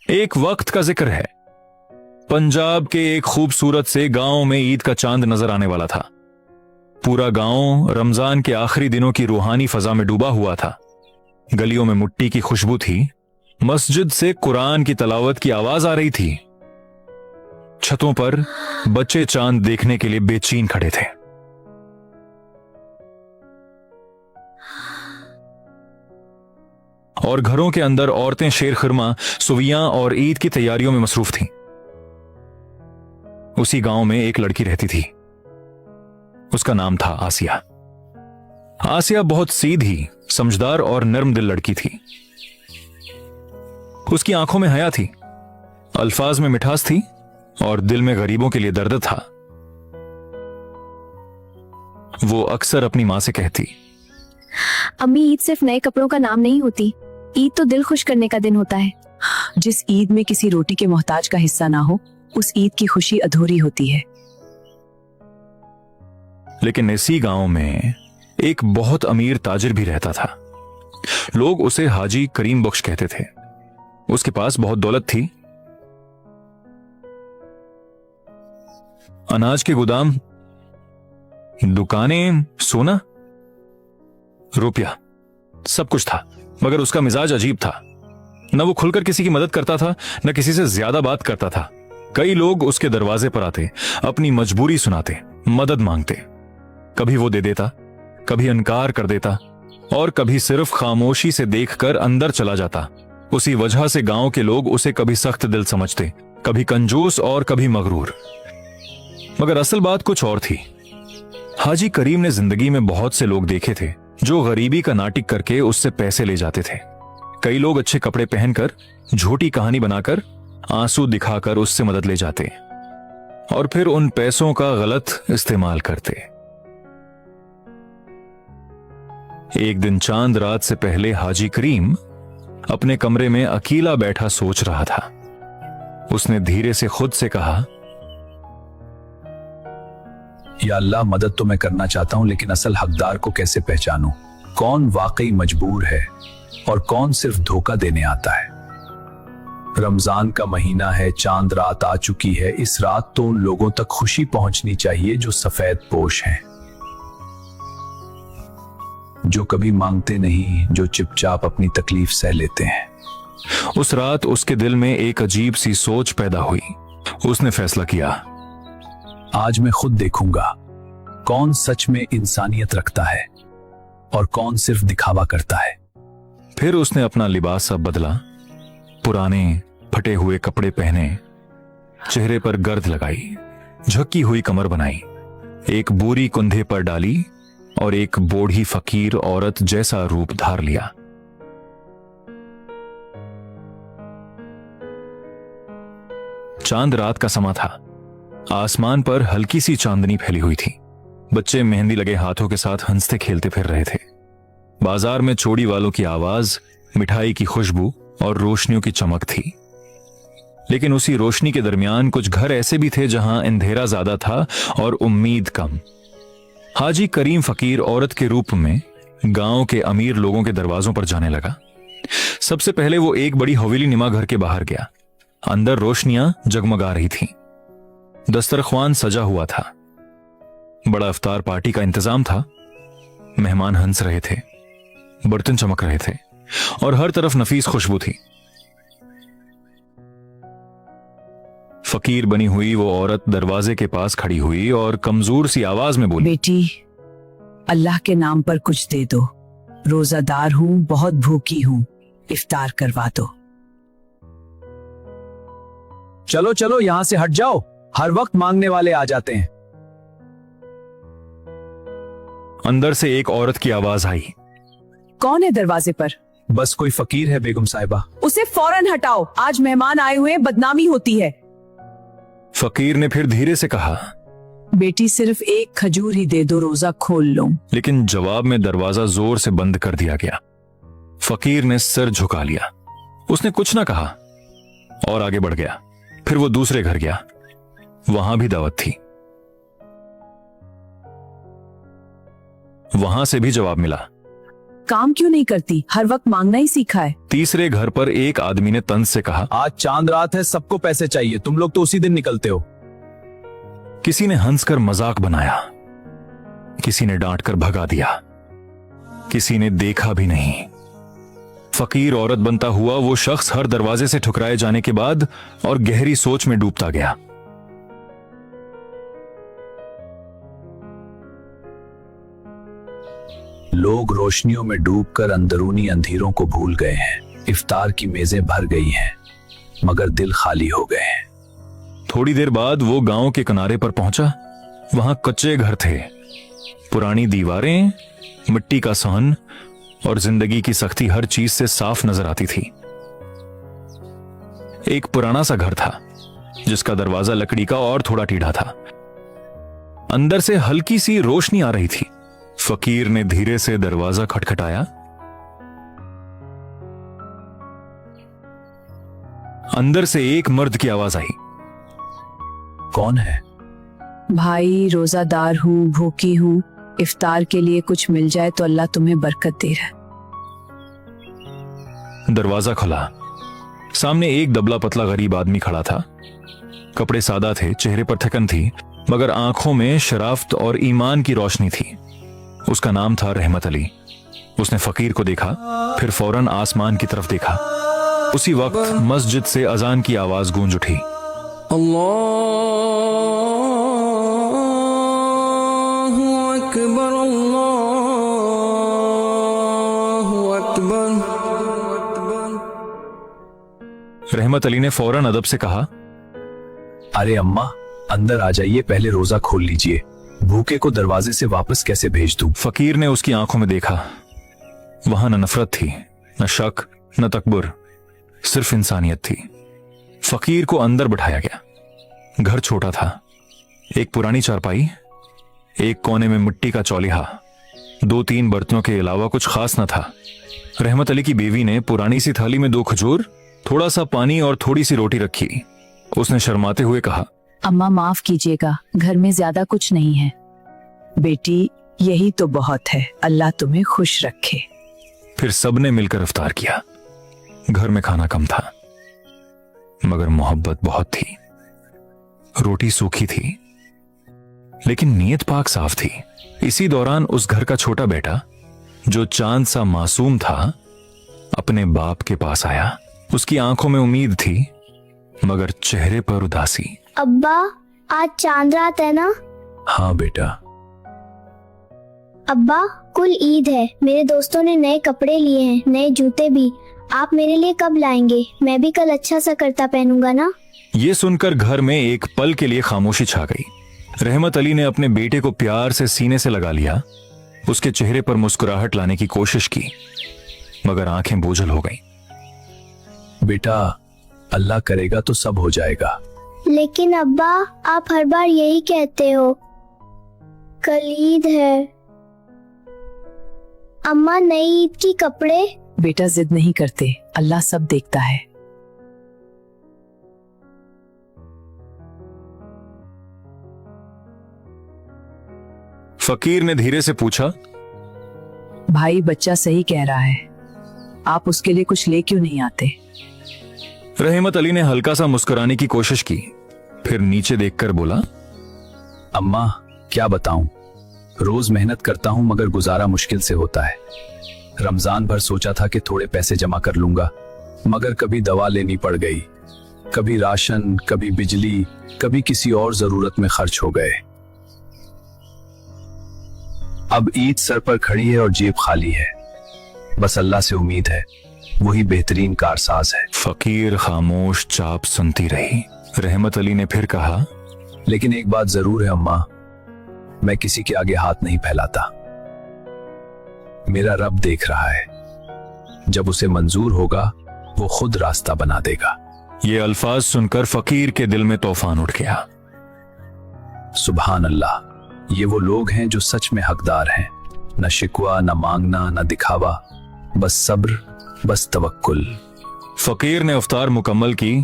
एक वक्त का जिक्र है। पंजाब के एक खूबसूरत से गांव में ईद का चांद नजर आने वाला था। पूरा गांव रमजान के आखिरी दिनों की रूहानी फजा में डूबा हुआ था। गलियों में मिट्टी की खुशबू थी। मस्जिद से कुरान की तलावत की आवाज आ रही थी। छतों पर बच्चे चांद देखने के लिए बेचैन खड़े थे। और घरों के अंदर औरतें शेर खुरमा, सुवियां और ईद की तैयारियों में मसरूफ थीं। उसी गांव में एक लड़की रहती थी। उसका नाम था आसिया। आसिया बहुत सीधी, समझदार और नर्म दिल लड़की थी। उसकी आंखों में हया थी, अल्फाज में मिठास थी और दिल में गरीबों के लिए दर्द था। वो अक्सर अपनी मां से कहती, अम्मी, ईद सिर्फ नए कपड़ों का नाम नहीं होती। ईद तो दिल खुश करने का दिन होता है। जिस ईद में किसी रोटी के मोहताज का हिस्सा ना हो, उस ईद की खुशी अधूरी होती है। लेकिन इसी गांव में एक बहुत अमीर ताजिर भी रहता था। लोग उसे हाजी करीम बख्श कहते थे। उसके पास बहुत दौलत थी। अनाज के गोदाम, दुकानें, सोना, रुपया, सब कुछ था। मगर उसका मिजाज अजीब था। न वो खुलकर किसी की मदद करता था, न किसी से ज्यादा बात करता था। कई लोग उसके दरवाजे पर आते, अपनी मजबूरी सुनाते, मदद मांगते। कभी वो दे देता, कभी इनकार कर देता और कभी सिर्फ खामोशी से देखकर अंदर चला जाता। उसी वजह से गांव के लोग उसे कभी सख्त दिल समझते, कभी कंजूस और कभी मगरूर। मगर असल बात कुछ और थी। हाजी करीम ने जिंदगी में बहुत से लोग देखे थे जो गरीबी का नाटक करके उससे पैसे ले जाते थे। कई लोग अच्छे कपड़े पहनकर, झूठी कहानी बनाकर, आंसू दिखाकर उससे मदद ले जाते और फिर उन पैसों का गलत इस्तेमाल करते। एक दिन चांद रात से पहले हाजी करीम अपने कमरे में अकेला बैठा सोच रहा था। उसने धीरे से खुद से कहा, या अल्लाह, मदद तो मैं करना चाहता हूं, लेकिन असल हकदार को कैसे पहचानूं? कौन वाकई मजबूर है और कौन सिर्फ धोखा देने आता है? रमजान का महीना है, चांद रात आ चुकी है। इस रात तो उन लोगों तक खुशी पहुंचनी चाहिए जो सफेद पोश हैं, जो कभी मांगते नहीं, जो चुपचाप अपनी तकलीफ सह लेते हैं। उस रात उसके दिल में एक अजीब सी सोच पैदा हुई। उसने फैसला किया, आज मैं खुद देखूंगा कौन सच में इंसानियत रखता है और कौन सिर्फ दिखावा करता है। फिर उसने अपना लिबास सब बदला, पुराने फटे हुए कपड़े पहने, चेहरे पर गर्द लगाई, झुकी हुई कमर बनाई, एक बोरी कंधे पर डाली और एक बूढ़ी फकीर औरत जैसा रूप धार लिया। चांद रात का समा था। आसमान पर हल्की सी चांदनी फैली हुई थी। बच्चे मेहंदी लगे हाथों के साथ हंसते खेलते फिर रहे थे। बाजार में चोड़ी वालों की आवाज, मिठाई की खुशबू और रोशनियों की चमक थी। लेकिन उसी रोशनी के दरमियान कुछ घर ऐसे भी थे जहां अंधेरा ज्यादा था और उम्मीद कम। हाजी करीम फकीर औरत के रूप में गांव के अमीर लोगों के दरवाजों पर जाने लगा। सबसे पहले वो एक बड़ी हवेली निमा घर के बाहर गया। अंदर रोशनियां जगमगा रही थीं। दस्तरख्वान सजा हुआ था। बड़ा इफ्तार पार्टी का इंतजाम था। मेहमान हंस रहे थे, बर्तन चमक रहे थे और हर तरफ नफीस खुशबू थी। फकीर बनी हुई वो औरत दरवाजे के पास खड़ी हुई और कमजोर सी आवाज में बोली, बेटी, अल्लाह के नाम पर कुछ दे दो। रोजादार हूं, बहुत भूखी हूं, इफ्तार करवा दो। चलो चलो, यहां से हट जाओ, हर वक्त मांगने वाले आ जाते हैं। अंदर से एक औरत की आवाज आई, कौन है दरवाजे पर? बस कोई फकीर है बेगम साहिबा। उसे फौरन हटाओ, आज मेहमान आए हुए हैं, बदनामी होती है। फकीर ने फिर धीरे से कहा, बेटी, सिर्फ एक खजूर ही दे दो, रोजा खोल लूं। लेकिन जवाब में दरवाजा जोर से बंद कर दिया गया। फकीर ने सिर झुका लिया। उसने कुछ ना कहा और आगे बढ़ गया। फिर वो दूसरे घर गया। वहां भी दावत थी। वहां से भी जवाब मिला, काम क्यों नहीं करती? हर वक्त मांगना ही सीखा है। तीसरे घर पर एक आदमी ने तंज से कहा। आज चांद रात है, सबको पैसे चाहिए, तुम लोग तो उसी दिन निकलते हो। किसी ने हंसकर मजाक बनाया, किसी ने डांटकर भगा दिया, किसी ने देखा भी नहीं। फकीर औरत बनता हुआ वो शख्स हर दरवाजे से ठुकराए जाने के बाद और गहरी सोच में डूबता गया। लोग रोशनियों में डूबकर अंदरूनी अंधेरों को भूल गए हैं। इफ्तार की मेजें भर गई हैं, मगर दिल खाली हो गए हैं। थोड़ी देर बाद वो गांव के किनारे पर पहुंचा। वहां कच्चे घर थे, पुरानी दीवारें, मिट्टी का सहन और जिंदगी की सख्ती हर चीज से साफ नजर आती थी। एक पुराना सा घर था जिसका दरवाजा लकड़ी का और थोड़ा टीढ़ा था। अंदर से हल्की सी रोशनी आ रही थी। फकीर ने धीरे से दरवाजा खटखटाया। अंदर से एक मर्द की आवाज आई। कौन है? भाई, रोजादार हूँ, भूखी हूँ, इफ्तार के लिए कुछ मिल जाए तो अल्लाह तुम्हें बरकत दे रहा है। दरवाजा खुला। सामने एक दबला पतला गरीब आदमी खड़ा था। कपड़े सादा थे, चेहरे पर थकन थी, मगर आंखों में शराफत और ईमान की रोशनी थी। उसका नाम था रहमत अली। उसने फकीर को देखा, फिर फौरन आसमान की तरफ देखा। उसी वक्त मस्जिद से अजान की आवाज गूंज उठी। अल्लाहु अकबर, अल्लाहु अकबर। रहमत अली ने फौरन अदब से कहा, अरे अम्मा, अंदर आ जाइए, पहले रोजा खोल लीजिए। भूखे को दरवाजे से वापस कैसे भेज दूं? फकीर ने उसकी आंखों में देखा। वहां न नफरत थी, न शक, न तकबर, सिर्फ इंसानियत थी। फकीर को अंदर बिठाया गया। घर छोटा था। एक पुरानी चारपाई, एक कोने में मिट्टी का चौलिहा, 2-3 बर्तनों के अलावा कुछ खास न था। रहमत अली की बीवी ने पुरानी सी थाली में 2 खजूर, थोड़ा सा पानी और थोड़ी सी रोटी रखी। उसने शर्माते हुए कहा, अम्मा माफ कीजिएगा, घर में ज्यादा कुछ नहीं है। बेटी, यही तो बहुत है, अल्लाह तुम्हें खुश रखे। फिर सबने मिलकर इफ्तार किया। घर में खाना कम था, मगर मोहब्बत बहुत थी। रोटी सूखी थी, लेकिन नीयत पाक साफ थी। इसी दौरान उस घर का छोटा बेटा, जो चांद सा मासूम था, अपने बाप के पास आया। उसकी आंखों में उम्मीद थी, मगर चेहरे पर उदासी। अब्बा, आज चांद रात है ना? हाँ बेटा। अब्बा, कुल ईद है, मेरे दोस्तों ने नए कपड़े लिए हैं, नए जूते भी। आप मेरे लिए कब लाएंगे? मैं भी कल अच्छा सा कुर्ता पहनूंगा ना। ये सुनकर घर में एक पल के लिए खामोशी छा गई। रहमत अली ने अपने बेटे को प्यार से सीने से लगा लिया। उसके चेहरे पर मुस्कुराहट लाने की कोशिश की, मगर आंखें बोझल हो गईं। बेटा, अल्लाह करेगा तो सब हो जाएगा। लेकिन अब्बा, आप हर बार यही कहते हो। कल ईद है। अम्मा, नई ईद की कपड़े। बेटा, जिद नहीं करते, अल्लाह सब देखता है। फकीर ने धीरे से पूछा, भाई, बच्चा सही कह रहा है, आप उसके लिए कुछ ले क्यों नहीं आते? रहमत अली ने हल्का सा मुस्कुराने की कोशिश की, फिर नीचे देखकर बोला, अम्मा, क्या बताऊं, रोज मेहनत करता हूं मगर गुजारा मुश्किल से होता है। रमजान भर सोचा था कि थोड़े पैसे जमा कर लूंगा, मगर कभी दवा लेनी पड़ गई, कभी राशन, कभी बिजली, कभी किसी और जरूरत में खर्च हो गए। अब ईद सर पर खड़ी है और जेब खाली है। बस अल्लाह से उम्मीद है, वही बेहतरीन कारसाज है। फकीर खामोश चाप सुनती रही। रहमत अली ने फिर कहा, लेकिन एक बात जरूर है अम्मा, मैं किसी के आगे हाथ नहीं फैलाता। मेरा रब देख रहा है, जब उसे मंजूर होगा वो खुद रास्ता बना देगा। ये अल्फाज सुनकर फकीर के दिल में तूफान उठ गया। सुभान अल्लाह, ये वो लोग हैं जो सच में हकदार हैं। न शिकवा, न मांगना, न दिखावा, बस सब्र, बस तवक्कुल। फकीर ने इफ्तार मुकम्मल की,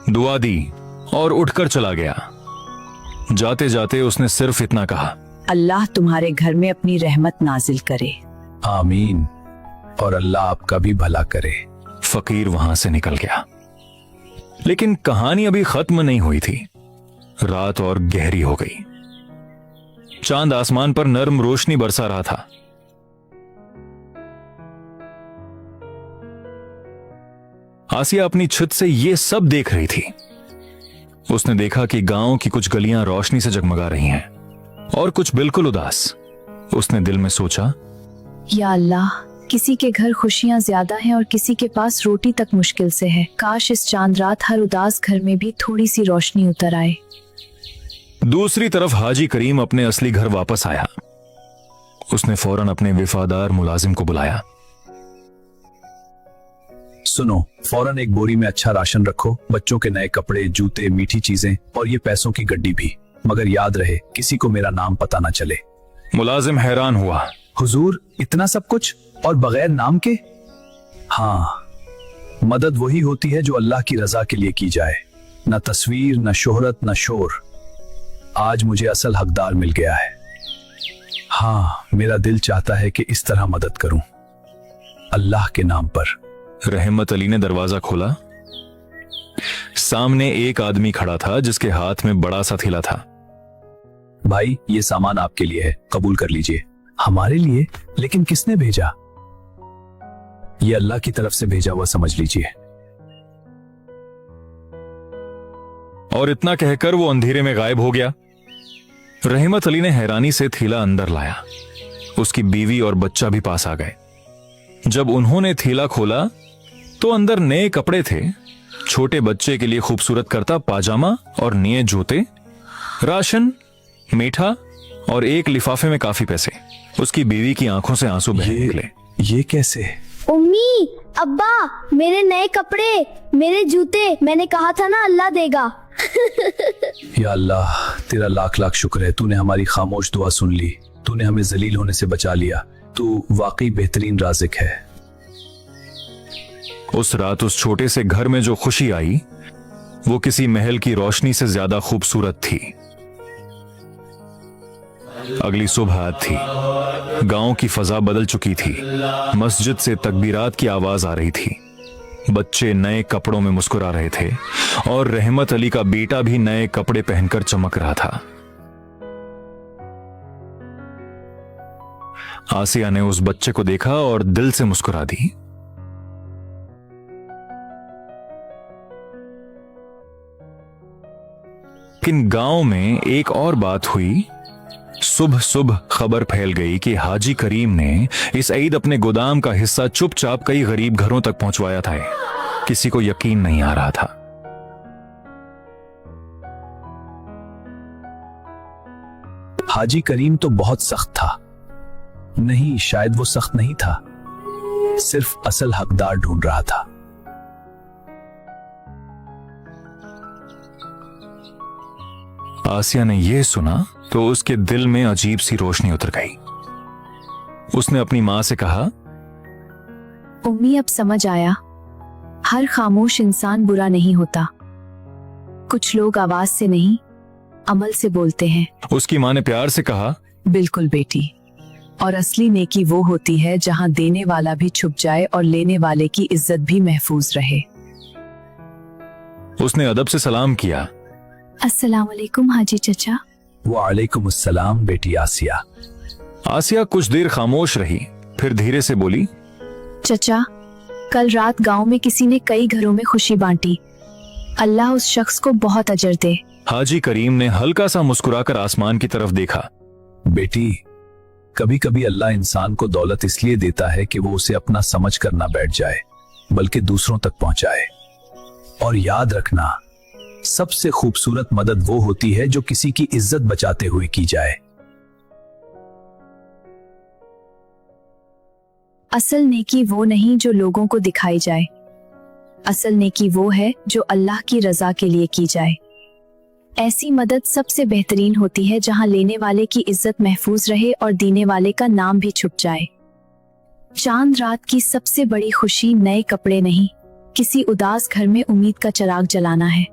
दुआ दी और उठकर चला गया। जाते जाते उसने सिर्फ इतना कहा, अल्लाह तुम्हारे घर में अपनी रहमत नाजिल करे। आमीन। और अल्लाह आपका भी भला करे। फकीर वहां से निकल गया। लेकिन कहानी अभी खत्म नहीं हुई थी। रात और गहरी हो गई। चांद आसमान पर नर्म रोशनी बरसा रहा था। आसिया अपनी छत से ये सब देख रही थी। उसने देखा कि गांव की कुछ गलियां रोशनी से जगमगा रही हैं और कुछ बिल्कुल उदास। उसने दिल में सोचा, या अल्लाह, किसी के घर खुशियां ज्यादा हैं और किसी के पास रोटी तक मुश्किल से है। काश इस चांद रात हर उदास घर में भी थोड़ी सी रोशनी उतर आए। दूसरी तरफ हाजी करीम अपने असली घर वापस आया। उसने फौरन अपने वफादार मुलाजिम को बुलाया। सुनो, फौरन एक बोरी में अच्छा राशन रखो, बच्चों के नए कपड़े, जूते, मीठी चीजें और ये पैसों की गड्डी भी। मगर याद रहे, किसी को मेरा नाम पता ना चले। मुलाजिम हैरान हुआ। हुजूर, इतना सब कुछ और बगैर नाम के? हाँ, मदद वही होती है जो अल्लाह की रजा के लिए की जाए। न तस्वीर, न शोहरत, न शोर। आज मुझे असल हकदार मिल गया है। हाँ, मेरा दिल चाहता है कि इस तरह मदद करूं, अल्लाह के नाम पर। रहमत अली ने दरवाजा खोला। सामने एक आदमी खड़ा था जिसके हाथ में बड़ा सा थैला था। भाई, ये सामान आपके लिए है, कबूल कर लीजिए। हमारे लिए? लेकिन किसने भेजा? ये अल्लाह की तरफ से भेजा हुआ समझ लीजिए। और इतना कहकर वो अंधेरे में गायब हो गया। रहमत अली ने हैरानी से थैला अंदर लाया। उसकी बीवी और बच्चा भी पास आ गए। जब उन्होंने थैला खोला तो अंदर नए कपड़े थे, छोटे बच्चे के लिए खूबसूरत करता पाजामा और नए जूते, राशन, मीठा और एक लिफाफे में काफी पैसे। उसकी बीवी की आंखों से आंसू बह निकले। ये कैसे? उम्मी, अब्बा, मेरे नए कपड़े, मेरे जूते, मैंने कहा था ना अल्लाह देगा। या अल्लाह, तेरा लाख लाख शुक्र है, तूने हमारी खामोश दुआ सुन ली। तूने हमें जलील होने से बचा लिया। तू वाकई बेहतरीन राज़िक है। उस रात उस छोटे से घर में जो खुशी आई वो किसी महल की रोशनी से ज्यादा खूबसूरत थी। अगली सुबह थी। गांव की फजा बदल चुकी थी। मस्जिद से तकबीरात की आवाज आ रही थी। बच्चे नए कपड़ों में मुस्कुरा रहे थे और रहमत अली का बेटा भी नए कपड़े पहनकर चमक रहा था। आसिया ने उस बच्चे को देखा और दिल से मुस्कुरा दी। लेकिन गांव में एक और बात हुई। सुबह सुबह खबर फैल गई कि हाजी करीम ने इस ईद अपने गोदाम का हिस्सा चुपचाप कई गरीब घरों तक पहुंचवाया था। किसी को यकीन नहीं आ रहा था। हाजी करीम तो बहुत सख्त था। नहीं, शायद वो सख्त नहीं था, सिर्फ असल हकदार ढूंढ रहा था। आसिया ने यह सुना तो उसके दिल में अजीब सी रोशनी उतर गई। उसने अपनी मां से कहा, उम्मी, अब समझ आया, हर खामोश इंसान बुरा नहीं होता। कुछ लोग आवाज से नहीं, अमल से बोलते हैं। उसकी मां ने प्यार से कहा, बिल्कुल बेटी, और असली नेकी वो होती है जहां देने वाला भी छुप जाए और लेने वाले की इज्जत भी महफूज रहे। उसने अदब से सलाम किया। अस्सलाम वालेकुम हाजी चचा। वालेकुम अस्सलाम बेटी आसिया। आसिया कुछ देर खामोश रही, फिर धीरे से बोली, चचा, कल रात गांव में किसी ने कई घरों में खुशी बांटी। अल्लाह उस शख्स को बहुत अजर दे। हाजी करीम ने हल्का सा मुस्कुराकर आसमान की तरफ देखा। बेटी, कभी कभी अल्लाह इंसान को दौलत इसलिए देता है कि वो उसे अपना समझ कर ना बैठ जाए, बल्कि दूसरों तक पहुंचाए। और याद रखना, सबसे खूबसूरत मदद वो होती है जो किसी की इज्जत बचाते हुए की जाए। असल नेकी वो नहीं जो लोगों को दिखाई जाए। असल नेकी वो है जो अल्लाह की रजा के लिए की जाए। ऐसी मदद सबसे बेहतरीन होती है जहां लेने वाले की इज्जत महफूज रहे और देने वाले का नाम भी छुप जाए। चांद रात की सबसे बड़ी खुशी नए कपड़े नहीं, किसी उदास घर में उम्मीद का चिराग जलाना है।